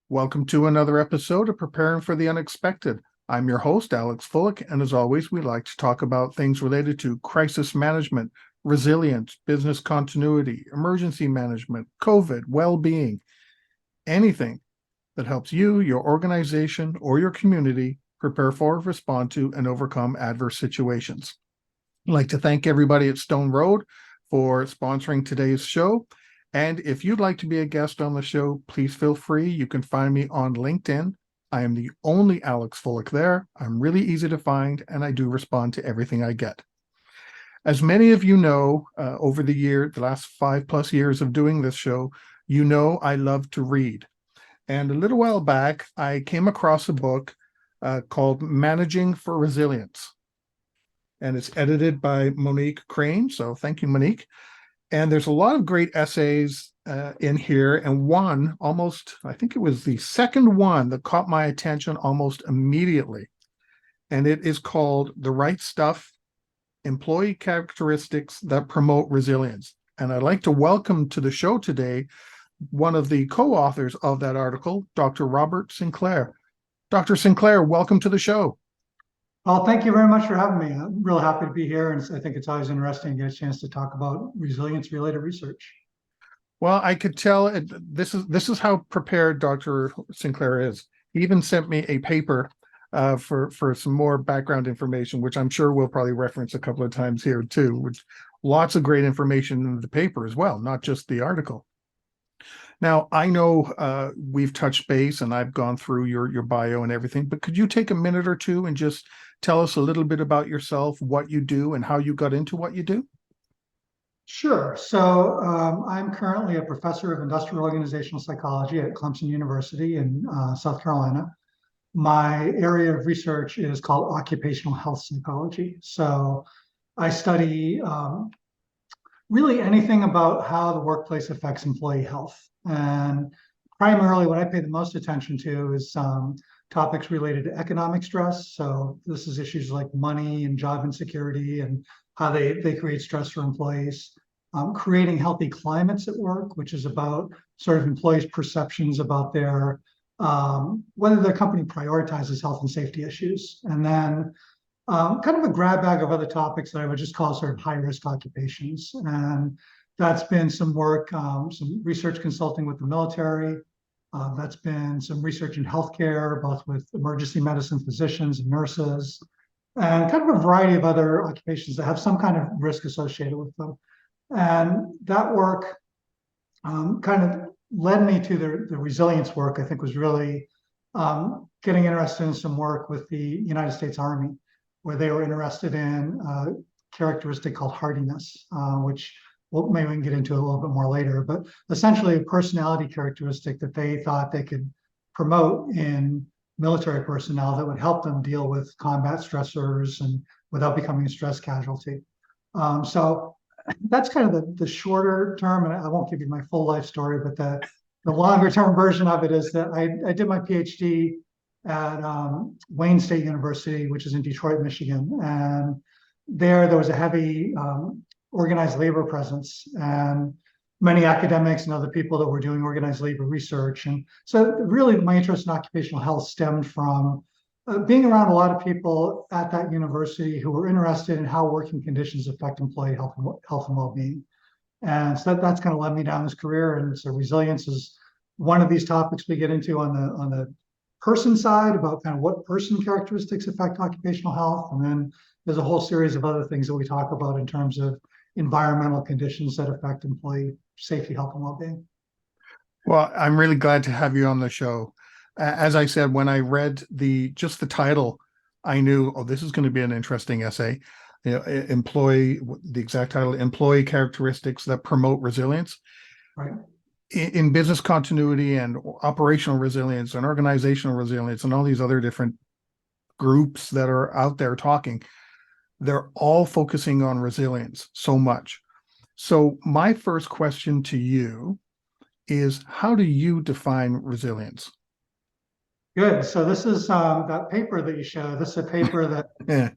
Welcome to another episode of Preparing for the Unexpected. I'm your host, Alex Fullick, and as always, we like to talk about things related to crisis management, resilience, business continuity, emergency management, COVID, well-being, anything that helps you, your organization, or your community prepare for, respond to, and overcome adverse situations. I'd like to thank everybody at Stone Road for sponsoring today's show. And if you'd like to be a guest on the show, please feel free. You can find me on LinkedIn. I am the only Alex Fullick there. I'm really easy to find, and I do respond to everything I get. As many of you know, over the last 5+ years of doing this show, you know I love to read. And a little while back, I came across a book called Managing for Resilience. And it's edited by Monique Crane. So thank you, Monique. And there's a lot of great essays in here. And I think it was the second one that caught my attention almost immediately. And it is called The Right Stuff, Employee Characteristics that Promote Resilience. And I'd like to welcome to the show today one of the co-authors of that article, Dr. Robert Sinclair. Dr. Sinclair, welcome to the show. Well, thank you very much for having me. I'm real happy to be here, and I think it's always interesting to get a chance to talk about resilience-related research. Well, I could tell this is how prepared Dr. Sinclair is. He even sent me a paper for some more background information, which I'm sure we'll probably reference a couple of times here too, which lots of great information in the paper as well, not just the article. Now, I know we've touched base and I've gone through your bio and everything, but could you take a minute or two and just tell us a little bit about yourself, what you do, and how you got into what you do? Sure. So I'm currently a professor of industrial organizational psychology at Clemson University in South Carolina. My area of research is called occupational health psychology. So I study really anything about how the workplace affects employee health. And primarily what I pay the most attention to is topics related to economic stress. So this is issues like money and job insecurity and how they create stress for employees. Creating healthy climates at work, which is about sort of employees' perceptions about their whether their company prioritizes health and safety issues. And then kind of a grab bag of other topics that I would just call sort of high-risk occupations. And that's been some work, some research consulting with the military. That's been some research in healthcare, both with emergency medicine physicians and nurses, and kind of a variety of other occupations that have some kind of risk associated with them. And that work kind of led me to the resilience work. I think was really getting interested in some work with the United States Army, where they were interested in a characteristic called hardiness, which maybe we can get into a little bit more later, but essentially a personality characteristic that they thought they could promote in military personnel that would help them deal with combat stressors and without becoming a stress casualty. So that's kind of the shorter term, and I won't give you my full life story, but the longer term version of it is that I did my PhD at Wayne State University, which is in Detroit, Michigan. And there was a heavy organized labor presence and many academics and other people that were doing organized labor research. And so really my interest in occupational health stemmed from being around a lot of people at that university who were interested in how working conditions affect employee health and well-being. And so that's kind of led me down this career. And so resilience is one of these topics we get into on the person side about kind of what person characteristics affect occupational health. And then there's a whole series of other things that we talk about in terms of environmental conditions that affect employee safety, health, and well-being. Well, I'm really glad to have you on the show. As I said, when I read just the title, I knew, oh, this is going to be an interesting essay. You know, the exact title, Employee Characteristics that Promote Resilience. Right. In business continuity and operational resilience and organizational resilience and all these other different groups that are out there talking, they're all focusing on resilience so much. So my first question to you is, how do you define resilience? Good. So this is that paper that you showed. This is a paper that Yeah.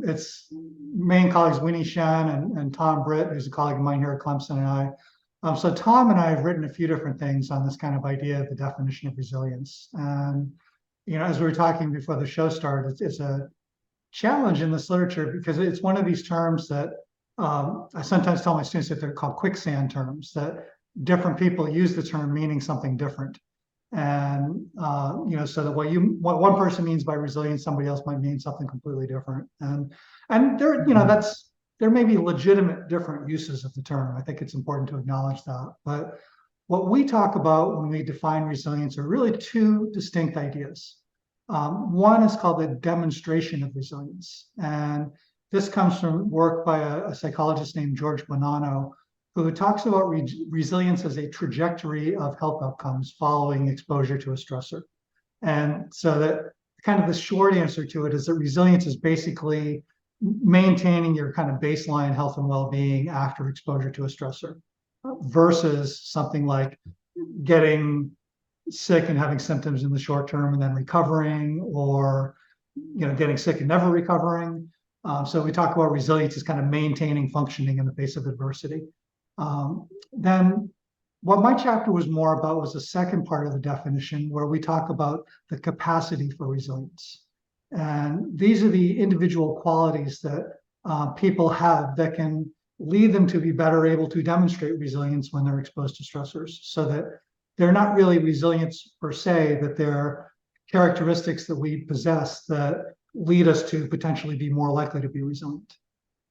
It's main colleagues Winnie Shen and Tom Britt, who's a colleague of mine here at Clemson, and I So Tom and I have written a few different things on this kind of idea of the definition of resilience. And, as we were talking before the show started, it's a challenge in this literature because it's one of these terms that I sometimes tell my students that they're called quicksand terms, that different people use the term meaning something different. And, so that what one person means by resilience, somebody else might mean something completely different. And there may be legitimate different uses of the term. I think it's important to acknowledge that. But what we talk about when we define resilience are really two distinct ideas. One is called the demonstration of resilience. And this comes from work by a psychologist named George Bonanno, who talks about resilience as a trajectory of health outcomes following exposure to a stressor. And so that kind of the short answer to it is that resilience is basically maintaining your kind of baseline health and well-being after exposure to a stressor versus something like getting sick and having symptoms in the short term and then recovering, or getting sick and never recovering. So we talk about resilience as kind of maintaining functioning in the face of adversity. Then what my chapter was more about was the second part of the definition, where we talk about the capacity for resilience. And these are the individual qualities that people have that can lead them to be better able to demonstrate resilience when they're exposed to stressors, so that they're not really resilience per se, that they're characteristics that we possess that lead us to potentially be more likely to be resilient.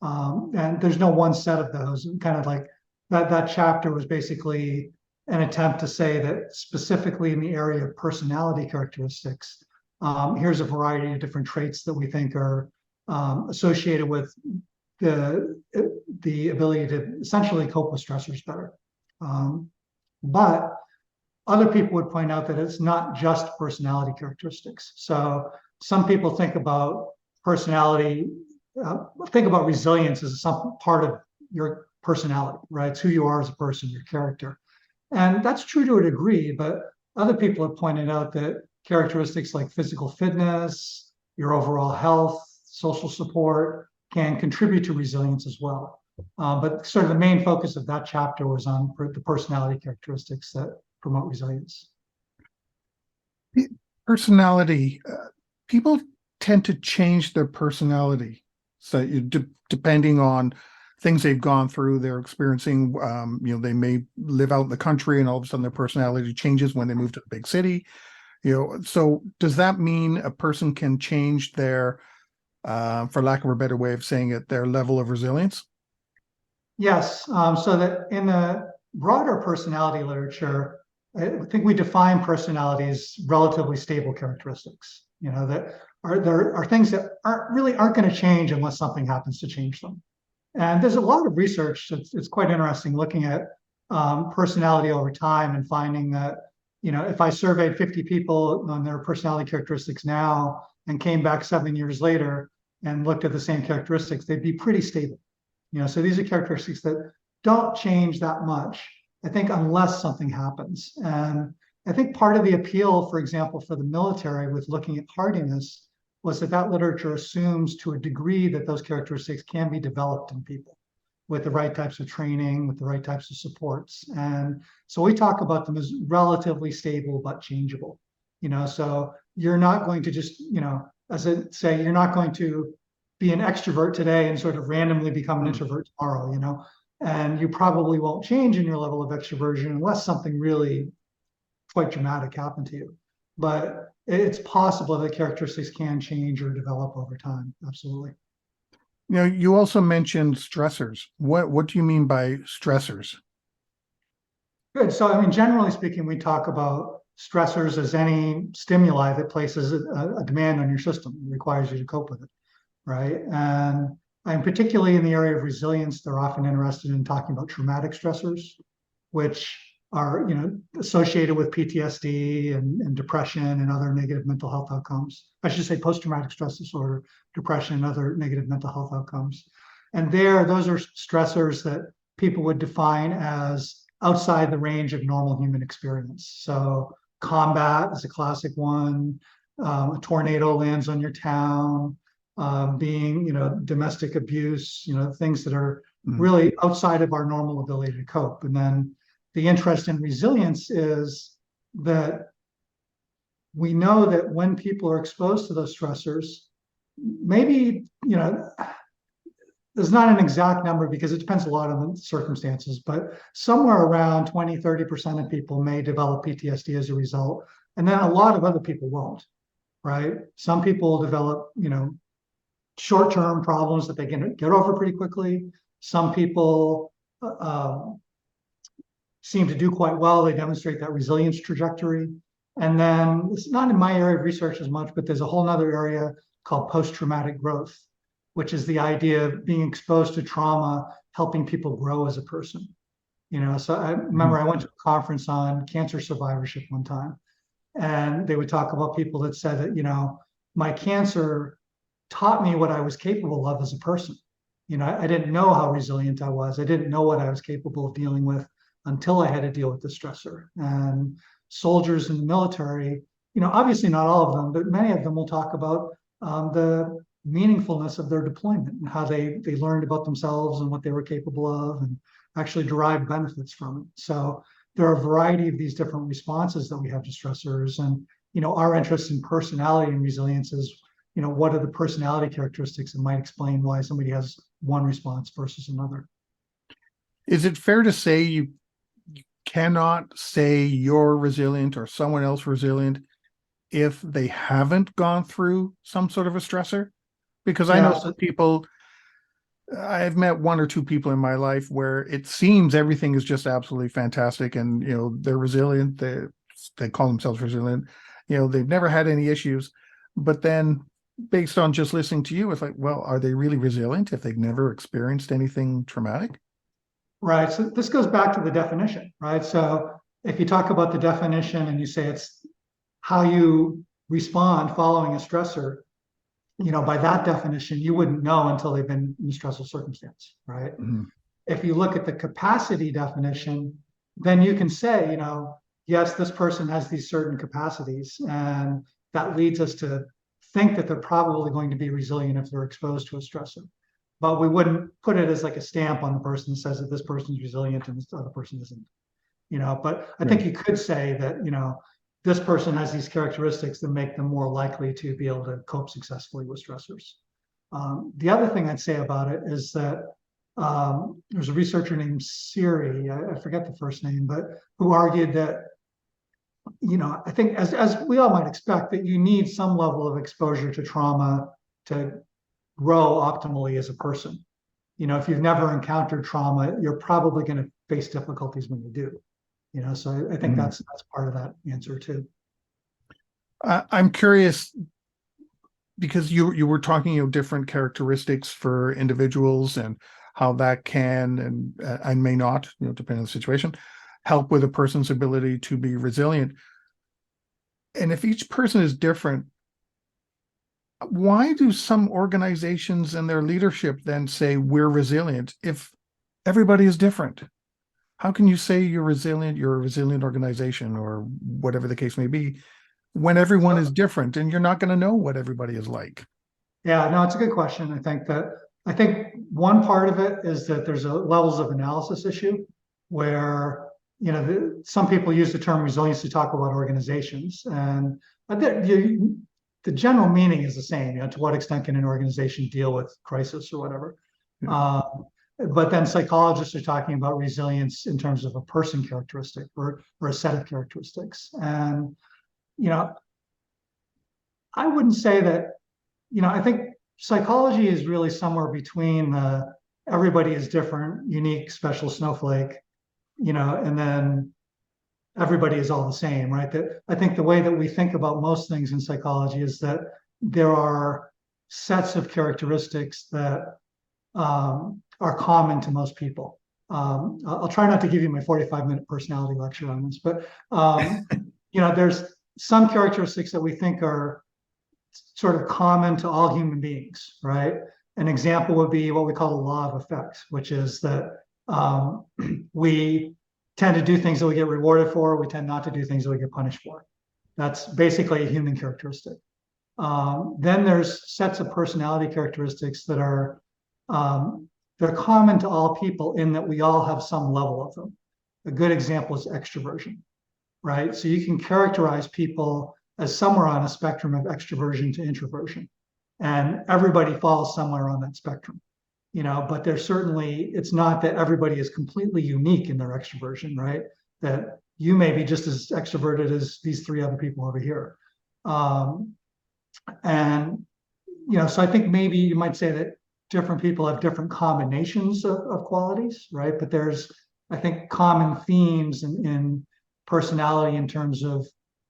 And there's no one set of those. Kind of like that chapter was basically an attempt to say that specifically in the area of personality characteristics, here's a variety of different traits that we think are associated with the ability to essentially cope with stressors better. But other people would point out that it's not just personality characteristics. So some people think about personality, think about resilience as some part of your personality, right? It's who you are as a person, your character. And that's true to a degree, but other people have pointed out that characteristics like physical fitness, your overall health, social support can contribute to resilience as well. But sort of the main focus of that chapter was on the personality characteristics that promote resilience. Personality, people tend to change their personality. So depending on things they've gone through, they're experiencing, they may live out in the country and all of a sudden their personality changes when they move to the big city. So does that mean a person can change their, for lack of a better way of saying it, their level of resilience? Yes. So that in the broader personality literature, I think we define personality as relatively stable characteristics. That there are things that aren't going to change unless something happens to change them. And there's a lot of research that's quite interesting looking at personality over time and finding that, if I surveyed 50 people on their personality characteristics now and came back 7 years later and looked at the same characteristics, they'd be pretty stable. So these are characteristics that don't change that much, I think, unless something happens. And I think part of the appeal, for example, for the military with looking at hardiness was that literature assumes to a degree that those characteristics can be developed in people with the right types of training, with the right types of supports. And so we talk about them as relatively stable but changeable. So you're not going to just, as I say, you're not going to be an extrovert today and sort of randomly become an introvert tomorrow, and you probably won't change in your level of extroversion unless something really quite dramatic happened to you. But it's possible that characteristics can change or develop over time. Absolutely. You also mentioned stressors. What do you mean by stressors? Good. So, generally speaking, we talk about stressors as any stimuli that places a demand on your system, requires you to cope with it, right? And particularly in the area of resilience, they're often interested in talking about traumatic stressors, which are associated with PTSD and depression and other negative mental health outcomes. I should say post-traumatic stress disorder, depression, and other negative mental health outcomes. And those are stressors that people would define as outside the range of normal human experience. So combat is a classic one. A tornado lands on your town. Being, domestic abuse, things that are really outside of our normal ability to cope. And then the interest in resilience is that we know that when people are exposed to those stressors, maybe, there's not an exact number because it depends a lot on the circumstances, but somewhere around 20, 30% of people may develop PTSD as a result. And then a lot of other people won't, right? Some people develop, short-term problems that they can get over pretty quickly. Some people seem to do quite well. They demonstrate that resilience trajectory. And then it's not in my area of research as much, but there's a whole other area called post-traumatic growth, which is the idea of being exposed to trauma, helping people grow as a person. So I remember I went to a conference on cancer survivorship one time, and they would talk about people that said that, my cancer taught me what I was capable of as a person. I didn't know how resilient I was. I didn't know what I was capable of dealing with until I had to deal with the stressor. And soldiers in the military, obviously not all of them, but many of them will talk about the meaningfulness of their deployment and how they learned about themselves and what they were capable of and actually derived benefits from it. So there are a variety of these different responses that we have to stressors. And, our interest in personality and resilience is, what are the personality characteristics that might explain why somebody has one response versus another. Is it fair to say you cannot say you're resilient or someone else resilient if they haven't gone through some sort of a stressor? Because I know some people, I've met one or two people in my life where it seems everything is just absolutely fantastic and, they're resilient. They call themselves resilient. They've never had any issues. But then based on just listening to you, it's like, well, are they really resilient if they've never experienced anything traumatic? Right. So this goes back to the definition, right? So if you talk about the definition and you say it's how you respond following a stressor, by that definition, you wouldn't know until they've been in a stressful circumstance, right? Mm-hmm. If you look at the capacity definition, then you can say, yes, this person has these certain capacities, and that leads us to think that they're probably going to be resilient if they're exposed to a stressor. But we wouldn't put it as like a stamp on the person that says that this person's resilient and this other person isn't. But I think you could say that, this person has these characteristics that make them more likely to be able to cope successfully with stressors. The other thing I'd say about it is that there's a researcher named Siri, I forget the first name, but who argued that, I think as we all might expect, that you need some level of exposure to trauma to grow optimally as a person. If you've never encountered trauma, you're probably going to face difficulties when you do. So I think that's part of that answer too. I'm curious because you were talking different characteristics for individuals and how that can and may not, depending on the situation, help with a person's ability to be resilient. And if each person is different, why do some organizations and their leadership then say we're resilient if everybody is different? How can you say you're a resilient organization or whatever the case may be, when everyone is different and you're not going to know what everybody is like? Yeah, no, it's a good question. I think one part of it is that there's a levels of analysis issue where, some people use the term resilience to talk about organizations, and the general meaning is the same. To what extent can an organization deal with crisis or whatever? Yeah. But then psychologists are talking about resilience in terms of a person characteristic or a set of characteristics. And, I wouldn't say that, I think psychology is really somewhere between everybody is different, unique, special snowflake, and then everybody is all the same, right? That I think the way that we think about most things in psychology is that there are sets of characteristics that are common to most people. I'll try not to give you my 45-minute personality lecture on this, but there's some characteristics that we think are sort of common to all human beings, right? An example would be what we call the law of effect, which is that we tend to do things that we get rewarded for. We tend not to do things that we get punished for. That's basically a human characteristic. Then there's sets of personality characteristics that are they're common to all people in that we all have some level of them. a good example is extroversion, right? So you can characterize people as somewhere on a spectrum of extroversion to introversion, and everybody falls somewhere on that spectrum, but there's certainly, it's not that everybody is completely unique in their extroversion, right? That you may be just as extroverted as these three other people over here. And, so I think maybe you might say that different people have different combinations of qualities, right? But there's, I think, common themes in personality in terms of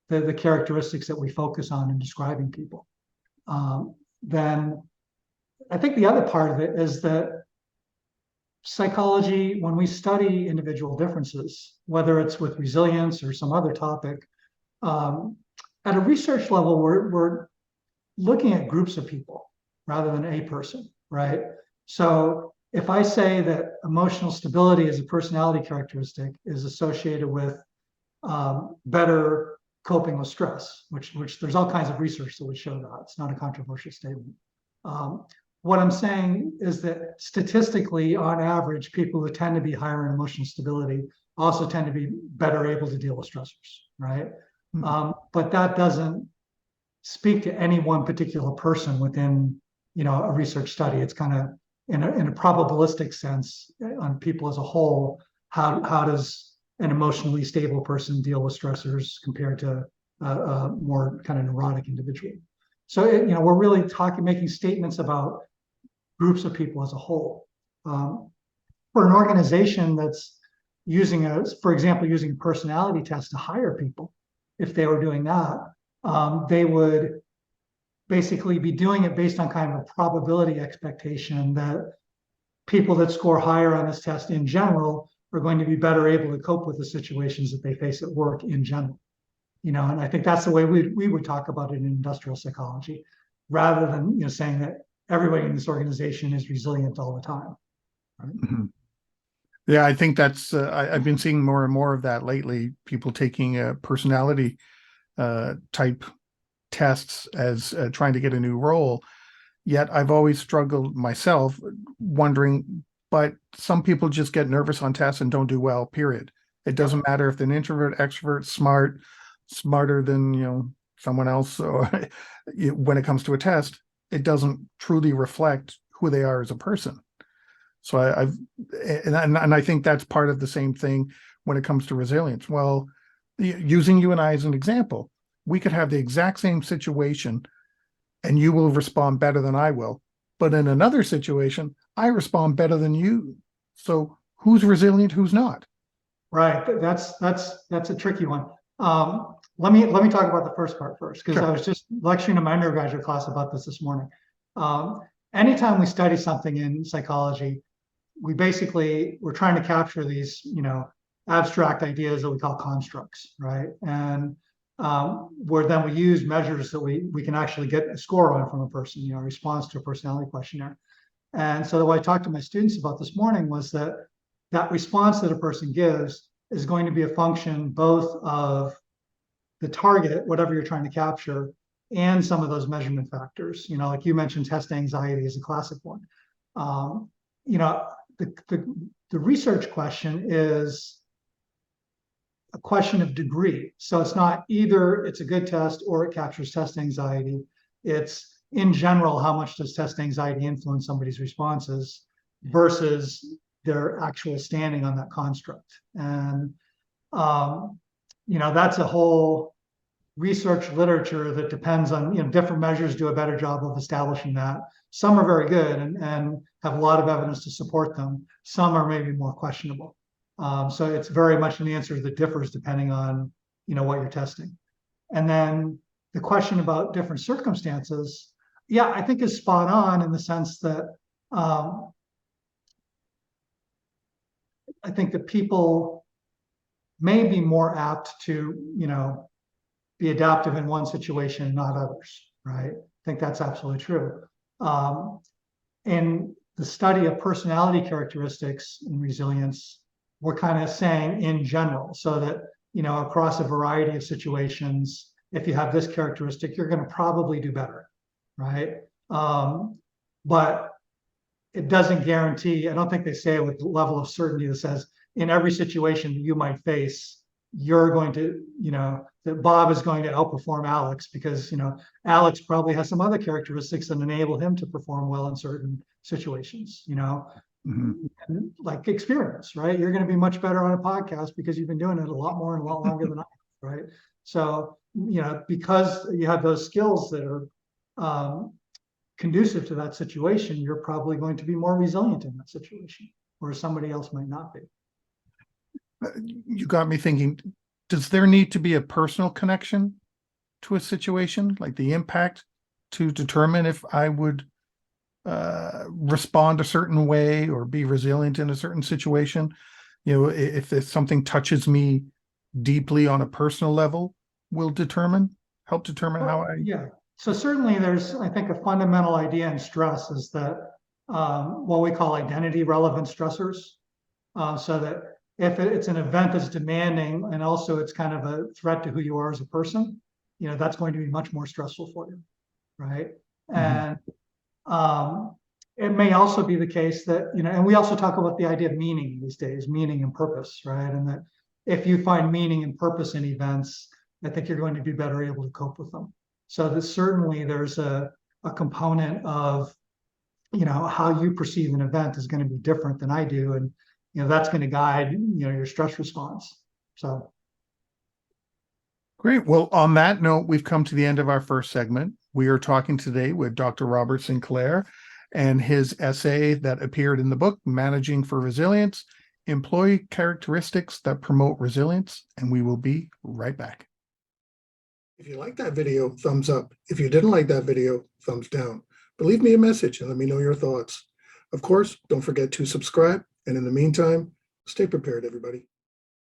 the characteristics that we focus on in describing people. Then I think the other part of it is that psychology, when we study individual differences, whether it's with resilience or some other topic, at a research level, we're looking at groups of people rather than a person, right? So if I say that emotional stability as a personality characteristic is associated with better coping with stress, which there's all kinds of research that would show that. It's not a controversial statement. What I'm saying is that statistically, on average, people who tend to be higher in emotional stability also tend to be better able to deal with stressors, right? Mm-hmm. But that doesn't speak to any one particular person within, a research study. It's kind of in a probabilistic sense on people as a whole. How does an emotionally stable person deal with stressors compared to a more kind of neurotic individual? So, we're really making statements about groups of people as a whole. For an organization that's for example, using a personality test to hire people, if they were doing that, they would basically be doing it based on kind of a probability expectation that people that score higher on this test in general are going to be better able to cope with the situations that they face at work in general. And I think that's the way we would talk about it in industrial psychology, rather than saying that everybody in this organization is resilient all the time. Right? Mm-hmm. Yeah, I think that's I've been seeing more and more of that lately. People taking personality type tests as trying to get a new role. Yet I've always struggled myself, wondering. But some people just get nervous on tests and don't do well. Period. It doesn't matter if they're an introvert, extrovert, smarter than someone else, or when it comes to a test, it doesn't truly reflect who they are as a person. So I think that's part of the same thing when it comes to resilience. Well, using you and I as an example, we could have the exact same situation and you will respond better than I will. But in another situation, I respond better than you. So who's resilient, who's not? Right. That's a tricky one. Let me talk about the first part first, because I was just lecturing to my undergraduate class about this morning. Anytime we study something in psychology, we're trying to capture these, abstract ideas that we call constructs, right? And where then we use measures that we can actually get a score on from a person, a response to a personality questionnaire. And so what I talked to my students about this morning was that response that a person gives is going to be a function both of the target, whatever you're trying to capture, and some of those measurement factors. Like you mentioned, test anxiety is a classic one. The research question is a question of degree. So it's not either it's a good test or it captures test anxiety. It's in general, how much does test anxiety influence somebody's responses versus their actual standing on that construct. And, that's a whole research literature that depends on, different measures do a better job of establishing that. Some are very good and have a lot of evidence to support them. Some are maybe more questionable. So it's very much an answer that differs depending on, what you're testing. And then the question about different circumstances, yeah, I think is spot on in the sense that I think that people may be more apt to, be adaptive in one situation and not others, right? I think that's absolutely true. In the study of personality characteristics and resilience, we're kind of saying in general, so that, across a variety of situations, if you have this characteristic, you're going to probably do better, right? But it doesn't guarantee, I don't think they say it with the level of certainty that says in every situation that you might face, you're going to, that Bob is going to outperform Alex because, Alex probably has some other characteristics that enable him to perform well in certain situations, Mhm. and like experience, right? You're going to be much better on a podcast because you've been doing it a lot more and a lot longer than I have, right? So, because you have those skills that are conducive to that situation, you're probably going to be more resilient in that situation, whereas somebody else might not be. You got me thinking, does there need to be a personal connection to a situation, like the impact, to determine if I would respond a certain way or be resilient in a certain situation? If something touches me deeply on a personal level, will help determine how I. Yeah. So certainly there's, I think, a fundamental idea in stress is that what we call identity relevant stressors. So that if it's an event that's demanding and also it's kind of a threat to who you are as a person, that's going to be much more stressful for you, right? Mhm. And it may also be the case that, and we also talk about the idea of meaning these days, meaning and purpose, right? And that if you find meaning and purpose in events, I think you're going to be better able to cope with them. So that certainly there's a component of, how you perceive an event is going to be different than I do. And, that's going to guide, your stress response. So. Great. Well, on that note, we've come to the end of our first segment. We are talking today with Dr. Robert Sinclair and his essay that appeared in the book, Managing for Resilience, Employee Characteristics that Promote Resilience. And we will be right back. If you liked that video, thumbs up. If you didn't like that video, thumbs down. But leave me a message and let me know your thoughts. Of course, don't forget to subscribe. And in the meantime, stay prepared, everybody.